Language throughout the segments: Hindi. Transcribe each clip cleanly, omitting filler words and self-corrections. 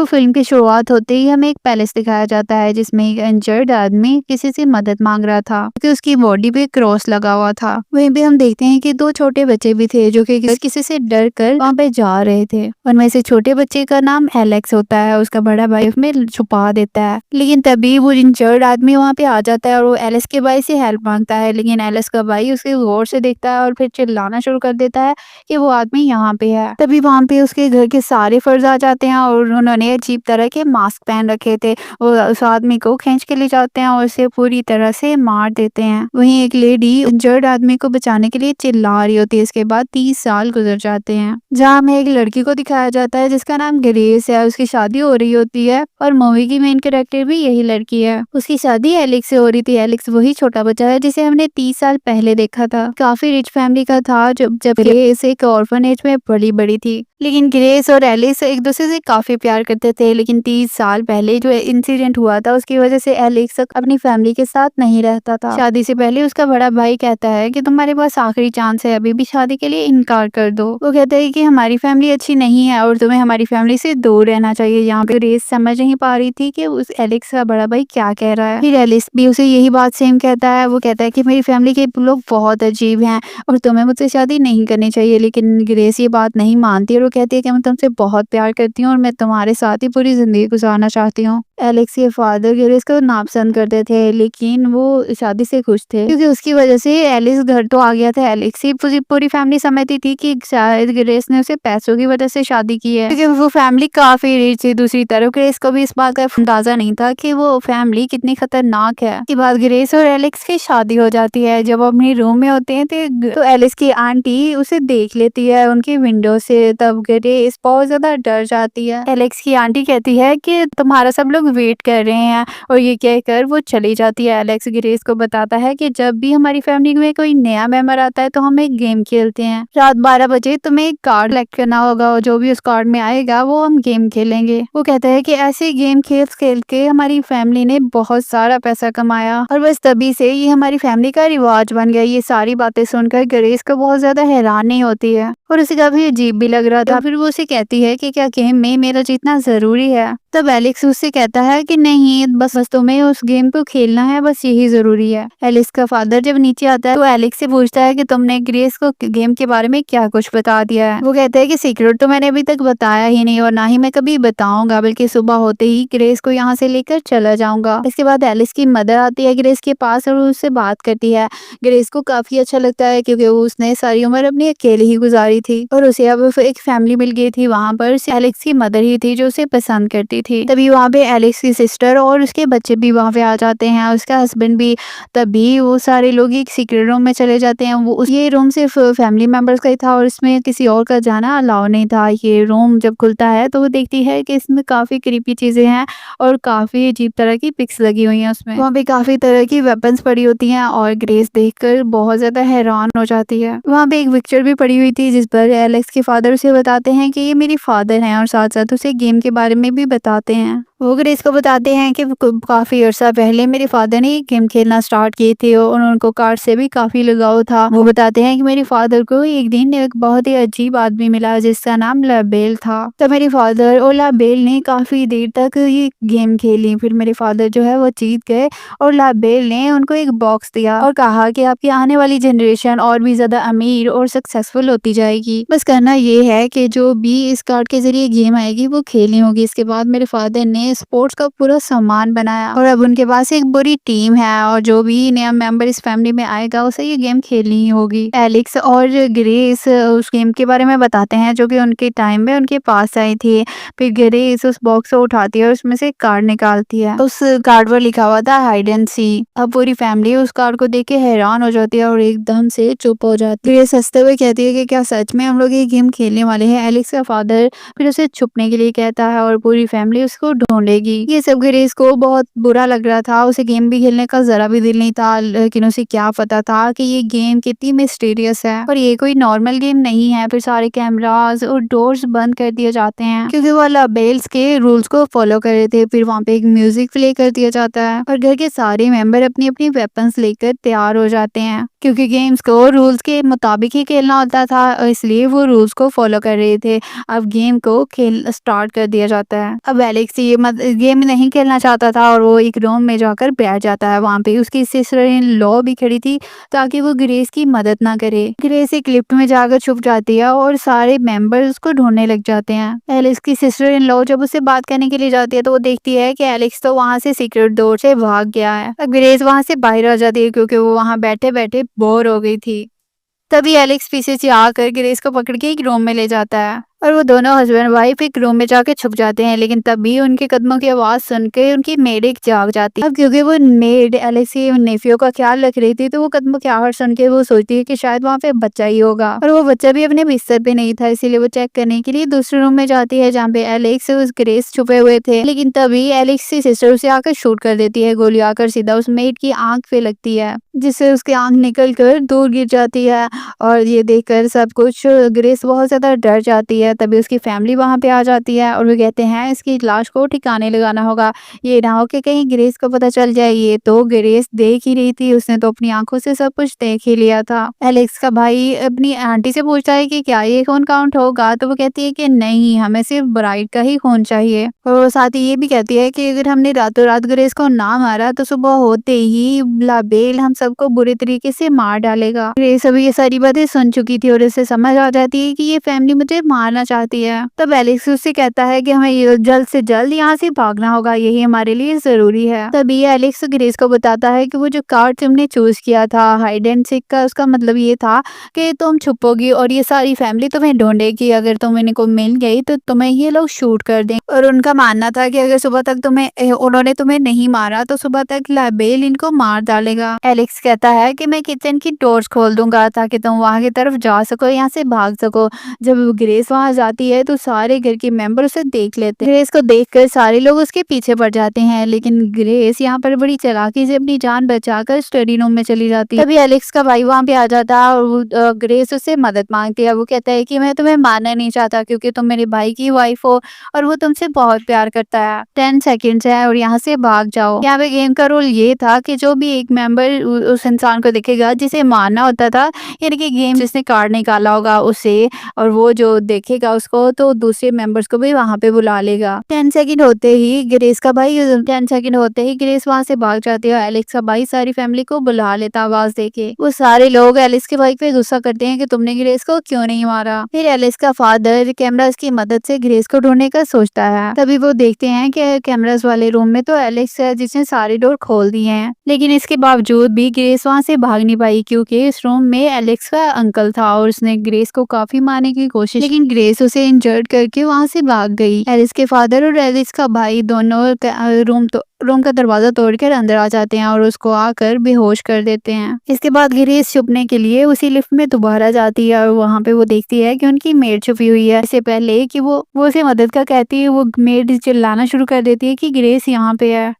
फिल्म की शुरुआत होते ही हमें एक पैलेस दिखाया जाता है जिसमें एक इंजर्ड आदमी किसी से मदद मांग रहा था क्योंकि उसकी बॉडी पे क्रॉस लगा हुआ था। वहीं पे हम देखते हैं कि दो छोटे बच्चे भी थे जो कि किसी से डर कर वहाँ पे जा रहे थे। उनमें से छोटे बच्चे का नाम एलेक्स होता है, उसका बड़ा भाई उसमें छुपा देता है। लेकिन तभी वो इंजर्ड आदमी वहाँ पे आ जाता है और वो एलेक्स के भाई से हेल्प मांगता है, लेकिन एलेक्स का भाई उसे गौर से देखता है और फिर चिल्लाना शुरू कर देता है कि वो आदमी यहाँ पे है। तभी वहाँ पे उसके घर के सारे फर्ज आ जाते हैं और उन्होंने अजीब तरह के मास्क पहन रखे थे। वो उस आदमी को खींच के ले जाते हैं और उसे पूरी तरह से मार देते हैं। वहीं एक लेडी इंजर्ड आदमी को बचाने के लिए चिल्ला रही होती है। इसके बाद 30 साल गुजर जाते हैं, जहाँ हमें एक लड़की को दिखाया जाता है जिसका नाम ग्रेस है। उसकी शादी हो रही होती है और मूवी की मेन कैरेक्टर भी यही लड़की है। उसकी शादी एलेक्स से हो रही थी। एलेक्स वही छोटा बच्चा है जिसे हमने 30 साल पहले देखा था। काफी रिच फैमिली का था जब ग्रेस एक ऑर्फनेज में बड़ी बड़ी थी। लेकिन ग्रेस और एलिस एक दूसरे से काफी प्यार करते थे, लेकिन 30 साल पहले जो इंसिडेंट हुआ था उसकी वजह से एलेक्स अपनी फैमिली के साथ नहीं रहता था। शादी से पहले उसका बड़ा भाई कहता है कि तुम्हारे पास आखिरी चांस है, अभी भी शादी के लिए इनकार कर दो। वो कहता है कि हमारी फैमिली अच्छी नहीं है और तुम्हें हमारी फैमिली से दूर रहना चाहिए। यहाँ पे ग्रेस समझ नहीं पा रही थी कि उस एलेक्स का बड़ा भाई क्या कह रहा है। फिर एलिस भी उसे यही बात सेम कहता है। वो कहता है कि मेरी फैमिली के लोग बहुत अजीब हैं और तुम्हें मुझसे शादी नहीं करनी चाहिए। लेकिन ग्रेस ये बात नहीं मानती और वो कहती है कि मैं तुमसे बहुत प्यार करती हूँ और मैं तुम्हारे साथ ही पूरी जिंदगी गुजारना चाहती हूँ। एलेक्स के फादर ग्रेस को नापसंद करते थे, लेकिन वो शादी से खुश थे क्योंकि उसकी वजह से एलिस घर तो आ गया था। एलेक्स की पूरी फैमिली समझती थी कि शायद ग्रेस ने उसे पैसों की वजह से शादी की है, क्योंकि वो फैमिली काफी रिच थी। दूसरी तरफ ग्रेस को भी इस बात का अंदाजा नहीं था कि वो फैमिली कितनी खतरनाक है। इसके बाद ग्रेस और एलेक्स की शादी हो जाती है। जब वो अपने रूम में होते हैं तो एलिस की आंटी उसे देख लेती है उनकी विंडो से। तब ग्रेस बहुत ज्यादा डर जाती है। एलेक्स की आंटी कहती है कि तुम्हारा सब लोग वेट कर रहे हैं और ये कहकर वो चली जाती है। एलेक्स ग्रेस को बताता है कि जब भी हमारी फैमिली में कोई नया मेंबर आता है तो हम एक गेम खेलते हैं। रात 12 बजे तुम्हें एक कार्ड सेलेक्ट करना होगा और जो भी उस कार्ड में आएगा वो हम गेम खेलेंगे। वो कहता है कि ऐसे गेम खेल के हमारी फैमिली ने बहुत सारा पैसा कमाया और बस तभी से ये हमारी फैमिली का रिवाज बन गया। ये सारी बातें सुनकर ग्रेस को बहुत ज्यादा हैरानी होती है और उसे काफी अजीब भी लग रहा था। फिर वो उसे कहती है कि क्या गेम में मेरा जीतना जरूरी है। तब एलेक्स उससे कहता है कि नहीं, बस तुम्हें उस गेम को खेलना है, बस यही जरूरी है। एलेक्स का फादर जब नीचे आता है तो एलेक्स से पूछता है कि तुमने ग्रेस को गेम के बारे में क्या कुछ बता दिया है। वो कहता है कि सीक्रेट तो मैंने अभी तक बताया ही नहीं और ना ही मैं कभी बताऊंगा, बल्कि सुबह होते ही ग्रेस को यहाँ से लेकर चला जाऊंगा। इसके बाद एलिस की मदर आती है ग्रेस के पास और उससे बात करती है। ग्रेस को काफी अच्छा लगता है क्योंकि उसने सारी उम्र अपनी अकेले ही गुजारी थी और उसे अब एक फैमिली मिल गई थी। वहाँ पर एलेक्स की मदर ही थी जो उसे पसंद करती थी। तभी वहाँ पे एलेक्स की सिस्टर और उसके बच्चे भी वहाँ पे आ जाते हैं, उसका हस्बैंड भी। तभी वो सारे लोग एक सीक्रेट रूम में चले जाते हैं। ये रूम सिर्फ फैमिली मेंबर्स का ही था और इसमें किसी और का जाना अलाउ नहीं था। ये रूम जब खुलता है तो वो देखती है कि इसमें काफी क्रीपी चीजें हैं और काफी अजीब तरह की पिक्स लगी हुई हैं उसमें। वहाँ पे काफी तरह की वेपन्स पड़ी होती हैं और ग्रेस देखकर बहुत ज्यादा हैरान हो जाती है। वहाँ पे एक पिक्चर भी पड़ी हुई थी जिस पर एलेक्स के फादर उसे बताते हैं कि ये मेरी फादर हैं और साथ साथ उसे गेम के बारे में भी बताते हैं। वो ग्रेस को बताते हैं कि काफी अर्सा पहले मेरे फादर ने गेम खेलना स्टार्ट किए थे और उनको कार्ड से भी काफी लगाव था। वो बताते हैं कि मेरे फादर को एक दिन एक बहुत ही अजीब आदमी मिला जिसका नाम लाबेल था। तो मेरे फादर और लाबेल ने काफी देर तक ये गेम खेली। फिर मेरे फादर जो है वो जीत गए और लाबेल ने उनको एक बॉक्स दिया और कहा कि आपकी आने वाली जनरेशन और भी ज्यादा अमीर और सक्सेसफुल होती जाएगी। बस करना ये है कि जो भी इस कार्ड के जरिए गेम आएगी वो खेलनी होगी। इसके बाद मेरे फादर ने स्पोर्ट्स का पूरा सामान बनाया और अब उनके पास एक बुरी टीम है और जो भी नया मेंबर इस फैमिली में आएगा उसे ये गेम खेलनी ही होगी। एलेक्स और ग्रेस उस गेम के बारे में बताते हैं जो कि उनके टाइम में उनके पास आई थी। फिर ग्रेस उस बॉक्स को उठाती है और उसमें से कार्ड निकालती है। उस कार्ड पर लिखा हुआ था हाइड एंड सी। अब पूरी फैमिली उस कार्ड को देख के हैरान हो जाती है और एकदम से चुप हो जाती है। ग्रेस हंसते हुए कहती है कि क्या सच में हम लोग ये गेम खेलने वाले हैं। एलेक्स का फादर फिर उसे छुपने के लिए कहता है और पूरी फैमिली उसको ढूंढेगी। ये सब ग्रेस को बहुत बुरा लग रहा था। उसे गेम भी खेलने का जरा भी दिल नहीं था, लेकिन उसे क्या पता था कि ये गेम कितनी मिस्टीरियस है और ये कोई नॉर्मल गेम नहीं है। फिर सारे कैमरास और डोर्स बंद कर दिए जाते हैं क्योंकि वो लाबेल्स के रूल्स को फॉलो कर रहे थे। फिर वहाँ पे एक म्यूजिक प्ले कर दिया जाता है और घर के सारे मेंबर अपनी अपनी वेपन्स लेकर तैयार हो जाते हैं। क्योंकि गेम्स को रूल्स के मुताबिक ही खेलना होता था और इसलिए वो रूल्स को फॉलो कर रहे थे। अब गेम को खेल स्टार्ट कर दिया जाता है। अब एलेक्स ये गेम नहीं खेलना चाहता था और वो एक रूम में जाकर बैठ जाता है। वहाँ पे उसकी सिस्टर इन लॉ भी खड़ी थी ताकि वो ग्रेस की मदद ना करे। ग्रेस एक लिफ्ट में जाकर छुप जाती है और सारे मेंबर्स उसको ढूंढने लग जाते हैं। एलेक्स की सिस्टर इन लॉ जब उससे बात करने के लिए जाती है तो वो देखती है कि एलेक्स तो वहाँ से सीक्रेट डोर से भाग गया है। अब ग्रेस वहाँ से बाहर आ जाती है क्योंकि वो वहाँ बैठे बैठे बोर हो गई थी। तभी एलेक्स पीछे से आकर ग्रेस को पकड़ के एक रूम में ले जाता है और वो दोनों हस्बैंड वाइफ एक रूम में जाके छुप जाते हैं। लेकिन तभी उनके कदमों की आवाज सुन के उनकी मेड एक जाग जाती है। अब क्योंकि वो मेड एलेक्स के नेफ्यू का ख्याल रख रही थी तो वो कदमों की आवाज सुन के वो सोचती है कि शायद वहाँ पे बच्चा ही होगा और वो बच्चा भी अपने बिस्तर पे नहीं था, इसीलिए वो चेक करने के लिए दूसरे रूम में जाती है जहाँ पे एलेक्स और ग्रेस छुपे हुए थे। लेकिन तभी एलेक्स की सिस्टर उसे आकर शूट कर देती है। गोली आकर सीधा उस मेड की आंख पे लगती है जिससे उसकी आंख निकल कर दूर गिर जाती है और ये देखकर सब कुछ ग्रेस बहुत ज्यादा डर जाती है। तभी उसकी फैमिली वहां पे आ जाती है और वो कहते हैं इसकी लाश को ठिकाने लगाना होगा, ये ना हो कि कहीं ग्रेस को पता चल जाए। ये तो ग्रेस देख ही रही थी, उसने तो अपनी आंखों से सब कुछ देख ही लिया था। एलेक्स का भाई अपनी आंटी से पूछता है कि क्या ये खून काउंट होगा, तो वो कहती है कि नहीं, हमें सिर्फ ब्राइड का ही खून चाहिए। और वो साथ ही ये भी कहती है कि अगर हमने रातों रात ग्रेस को ना मारा तो सुबह होते ही लाबेल हम सबको बुरे तरीके से मार डालेगा। ग्रेस अभी ये सारी बातें सुन चुकी थी और उसे समझ आ जाती है कि ये फैमिली मुझे मारना चाहती है। तब एलेक्स उससे कहता है कि हमें जल्द से जल्द यहाँ से भागना होगा, यही हमारे लिए जरूरी है। तभी एलेक्स ग्रेस को बताता है कि वो जो कार्ड तुमने चूज किया था हाइड एंड सीक का, उसका मतलब ये था कि तुम छुपोगी और ये सारी फैमिली तुम्हें ढूंढेगी। अगर तुम इनको मिल गई तो तुम्हें ये लोग शूट कर दें। और उनका मानना था कि अगर सुबह तक उन्होंने तुम्हें नहीं मारा तो सुबह तक लाबेल इनको मार डालेगा। एलेक्स कहता है कि मैं किचन की डोर्स खोल दूंगा ताकि तुम वहां की तरफ जा सको, यहाँ से भाग सको। जब ग्रेस वहां जाती है तो सारे घर के मेंबर उसे देख लेते हैं। ग्रेस को देखकर सारे लोग उसके पीछे पड़ जाते हैं, लेकिन ग्रेस यहाँ पर बड़ी चालाकी से अपनी जान बचाकर स्टडी रूम में चली जाती है। तभी एलेक्स का भाई वहां पे आ जाता है और ग्रेस उससे मदद मांगती है। वो कहता है कि मैं तुम्हें मारना नहीं चाहता क्योंकि तुम मेरे भाई की वाइफ हो और वो तुमसे बहुत प्यार करता है। 10 सेकेंड्स है और यहाँ से भाग जाओ। यहाँ पे गेम का रूल ये था कि जो भी एक मेंबर उस इंसान को देखेगा जिसे मारना होता था, यानी कि गेम जिसने कार्ड निकाला होगा उसे, और वो जो देखेगा उसको तो दूसरे मेंबर्स को भी वहां पे बुला लेगा। 10 सेकंड होते ही ग्रेस का भाई 10 सेकंड होते ही ग्रेस वहां से भाग जाती है। एलेक्स का भाई सारी फैमिली को बुला लेता आवाज देके। वो सारे लोग एलेक्स के भाई पे गुस्सा करते हैं कि तुमने ग्रेस को क्यों नहीं मारा। फिर एलेक्स का फादर कैमरास की मदद से ग्रेस को ढूंढने का सोचता है। तभी वो देखते हैं कि कैमरास वाले रूम में तो एलेक्स है जिसने सारे डोर खोल दिए हैं, लेकिन इसके बावजूद भी ग्रेस वहां से भाग नहीं पाई क्योंकि इस रूम में एलेक्स का अंकल था और उसने ग्रेस को काफी मारने की कोशिश, लेकिन ग्रेस उसे इंजर्ड करके वहां से भाग गई। एलिस के फादर और एलिस का भाई दोनों रूम का दरवाजा तोड़कर अंदर आ जाते हैं और उसको आकर बेहोश कर देते हैं। इसके बाद ग्रेस छुपने के लिए उसी लिफ्ट में दोबारा जाती है और वहां पे वो देखती है कि उनकी मेड छुपी हुई है। इससे पहले कि वो उसे मदद का कहती है, वो मेड चिल्लाना शुरू कर देती है कि ग्रेस यहाँ पे है।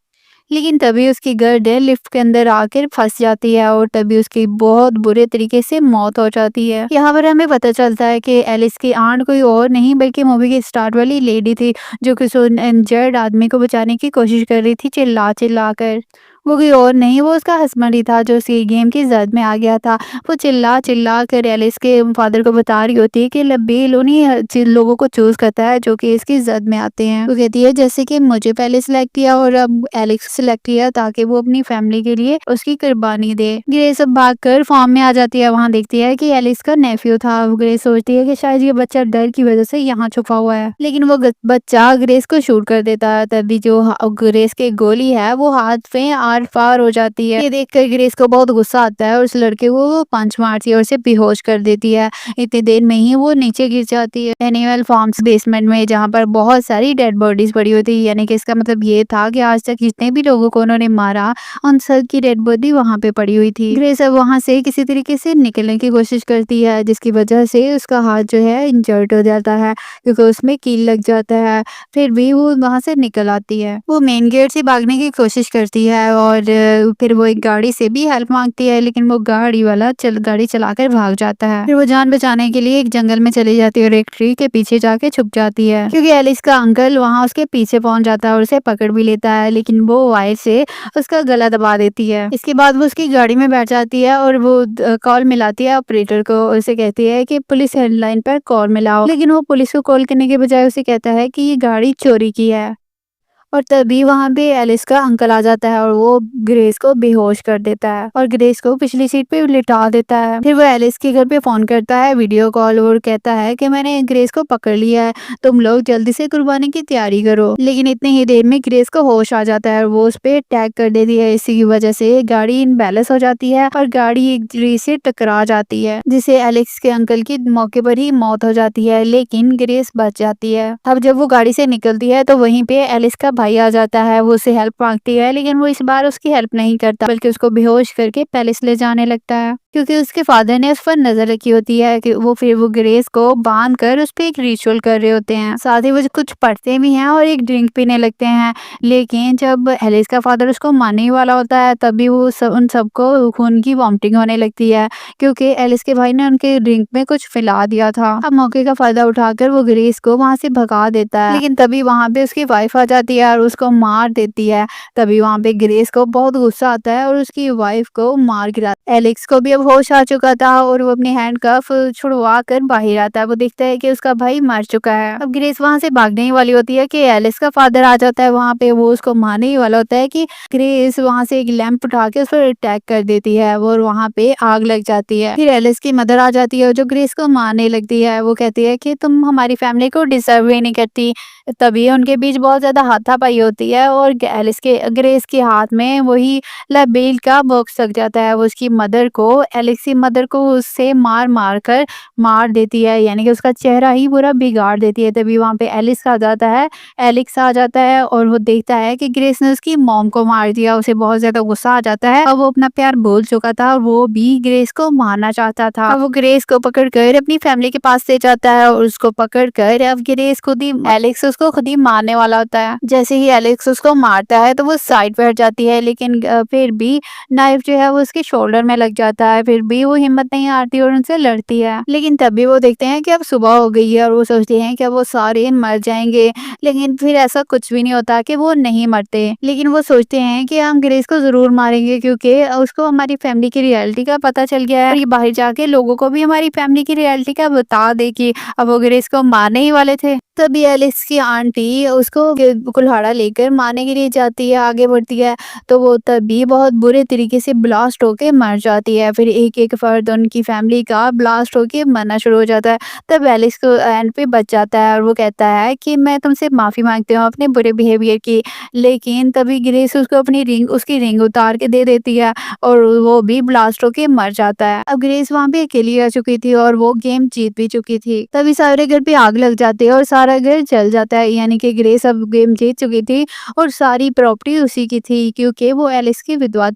लेकिन तभी उसकी गर्दन लिफ्ट के अंदर आकर फंस जाती है और तभी उसकी बहुत बुरे तरीके से मौत हो जाती है। यहाँ पर हमें पता चलता है कि एलिस की आंट कोई और नहीं बल्कि मूवी की स्टार्ट वाली लेडी थी जो किसी इंजर्ड आदमी को बचाने की कोशिश कर रही थी चिल्ला चिल्ला कर। वो कोई और नहीं, वो उसका हस्बैंड ही था जो उसकी गेम की जद में आ गया था। वो चिल्ला चिल्ला कर एलिस के फादर को बता रही होती है कि लबेल उन्हीं लोगों को चूज करता है जो कि इसकी जद में आते हैं। वो कहती है जैसे कि मुझे पहले सिलेक्ट किया और अब एलेक्स सिलेक्ट किया ताकि वो अपनी फैमिली के लिए उसकी कुर्बानी दे। ग्रेस अब भागकर फॉर्म में आ जाती है। वहाँ देखती है कि एलिस का नेफ्यू था। ग्रेस सोचती है कि शायद ये बच्चा डर की वजह से यहाँ छुपा हुआ है, लेकिन वो बच्चा ग्रेस को शूट कर देता है। तभी जो ग्रेस की गोली है वो हाथ में आर पार हो जाती है। ये देखकर ग्रेस को बहुत गुस्सा आता है और उस लड़के को वो पंच मारती है और उसे बेहोश कर देती है। इतनी देर में ही वो नीचे गिर जाती है एनिमल फार्म्स बेसमेंट में, जहाँ पर बहुत सारी डेड बॉडीज पड़ी हुई थी। यानी कि इसका मतलब ये था कि आज तक जितने भी लोगों को उन्होंने मारा उन सब की डेड बॉडी वहाँ पे पड़ी हुई थी। ग्रेस अब वहाँ से किसी तरीके से निकलने की कोशिश करती है जिसकी वजह से उसका हाथ जो है इंजर्ड हो जाता है क्योंकि उसमें कील लग जाता है। फिर भी वो वहाँ से निकल आती है। वो मेन गेट से भागने की कोशिश करती है और फिर वो एक गाड़ी से भी हेल्प मांगती है, लेकिन वो गाड़ी वाला गाड़ी चलाकर भाग जाता है। फिर वो जान बचाने के लिए एक जंगल में चली जाती है और एक ट्री के पीछे जाके छुप जाती है, क्योंकि एलिस का अंकल वहाँ उसके पीछे पहुंच जाता है और उसे पकड़ भी लेता है, लेकिन वो वायर से उसका गला दबा देती है। इसके बाद वो उसकी गाड़ी में बैठ जाती है और वो कॉल मिलाती है ऑपरेटर को, उसे कहती है कि पुलिस हेडलाइन पर कॉल मिलाओ, लेकिन वो पुलिस को कॉल करने के बजाय उसे कहता है कि ये गाड़ी चोरी की है। और तभी वहाँ पे एलिस का अंकल आ जाता है और वो ग्रेस को बेहोश कर देता है और ग्रेस को पिछली सीट पे लिटा देता है। फिर वो एलिस के घर पे फोन करता है वीडियो कॉल और कहता है कि मैंने ग्रेस को पकड़ लिया है, तुम लोग जल्दी से कुर्बानी की तैयारी करो। लेकिन इतनी ही देर में ग्रेस को होश आ जाता है और वो उस पे अटैक कर देती है। इसी की वजह से गाड़ी इनबैलेंस हो जाती है और गाड़ी एक ट्री से टकरा जाती है, जिससे एलिस के अंकल की मौके पर ही मौत हो जाती है, लेकिन ग्रेस बच जाती है। अब जब वो गाड़ी से निकलती है तो वहीं पे एलिस का भाई आ जाता है, वो उसे हेल्प मांगती है, लेकिन वो इस बार उसकी हेल्प नहीं करता बल्कि उसको बेहोश करके पैलेस ले जाने लगता है, क्योंकि उसके फादर ने उस पर नजर रखी होती है कि वो ग्रेस को बांध कर उस पर एक रिचुअल कर रहे होते हैं। साथ ही वो कुछ पढ़ते भी हैं और एक ड्रिंक पीने लगते हैं। लेकिन जब एलिस का फादर उसको मारने ही वाला होता है तभी उन सबको खून की वॉमिटिंग होने लगती है, क्योंकि एलिस के भाई ने उनके ड्रिंक में कुछ पिला दिया था। अब मौके का फायदा उठाकर वो ग्रेस को वहां से भगा देता है, लेकिन तभी वहां पे उसकी वाइफ आ जाती है और उसको मार देती है। तभी वहां पे ग्रेस को बहुत गुस्सा आता है और उसकी वाइफ को मार गिराता है। एलेक्स को भी अब होश आ चुका था और वो अपनी हैंडकफ छुड़वा कर बाहर आता है। वो देखता है कि उसका भाई मर चुका है। अब ग्रेस वहां से भागने ही वाली होती है कि एलेक्स का फादर आ जाता है वहां पे, वो उसको मारने ही वाला होता है कि ग्रेस वहां से एक लैंप उठा के उस पर अटैक कर देती है और वहां पे आग लग जाती है। फिर एलिस की मदर आ जाती है जो ग्रेस को मारने लगती है। वो कहती है कि तुम हमारी फैमिली को डिजर्व ही नहीं करती। तभी उनके बीच बहुत ज्यादा हाथापाई होती है और ग्रेस के हाथ में वही लाइबेल का बॉक्स लग जाता है। वो उसकी मदर को एलेक्स की मदर को उससे मार मार कर मार देती है, यानी कि उसका चेहरा ही पूरा बिगाड़ देती है। तभी वहां पे एलेक्स आ जाता है और वो देखता है कि ग्रेस ने उसकी मॉम को मार दिया। उसे बहुत ज्यादा गुस्सा आ जाता है। अब वो अपना प्यार भूल चुका था और वो भी ग्रेस को मारना चाहता था। अब वो ग्रेस को पकड़कर अपनी फैमिली के पास ले जाता है और उसको पकड़कर अब ग्रेस खुद ही एलेक्स उसको खुद ही मारने वाला होता है। जैसे ही एलेक्स उसको मारता है तो वो साइड पे हट जाती है, लेकिन फिर भी नाइफ जो है वो उसके शोल्डर में लग जाता है। फिर भी वो हिम्मत नहीं हारती और उनसे लड़ती है। लेकिन तभी वो देखते हैं कि अब सुबह हो गई है और वो सोचते हैं कि अब वो सारे मर जाएंगे, लेकिन फिर ऐसा कुछ भी नहीं होता कि वो नहीं मरते। लेकिन वो सोचते हैं कि हम ग्रेस को जरूर मारेंगे, क्योंकि उसको हमारी फैमिली की रियलिटी का पता चल गया है और ये बाहर जाके लोगों को भी हमारी फैमिली की रियलिटी का बता दे कि अब वो ग्रेस को मारने ही वाले थे। तभी एलिस की आंटी उसको कुल्हाड़ा लेकर मारने के लिए जाती है, आगे बढ़ती है, तो वो तभी बहुत बुरे तरीके से ब्लास्ट होके मर जाती है। फिर एक एक फर्द उनकी फैमिली का ब्लास्ट होके मरना शुरू हो जाता है। तब एलिस को एंड पे बच जाता है और वो कहता है कि मैं तुमसे माफी मांगती हूँ अपने बुरे बिहेवियर की। लेकिन तभी ग्रेस उसको उसकी रिंग उतार के दे देती है और वो भी ब्लास्ट होके मर जाता है। अब ग्रेस वहां पे अकेली रह चुकी थी और वो गेम जीत भी चुकी थी। तभी सारे घर पे आग लग जाती है और सारा घर जल जाता है, यानी कि ग्रेस अब गेम जीत चुकी थी और सारी प्रॉपर्टी उसी की थी, क्योंकि वो एलिस की विधवा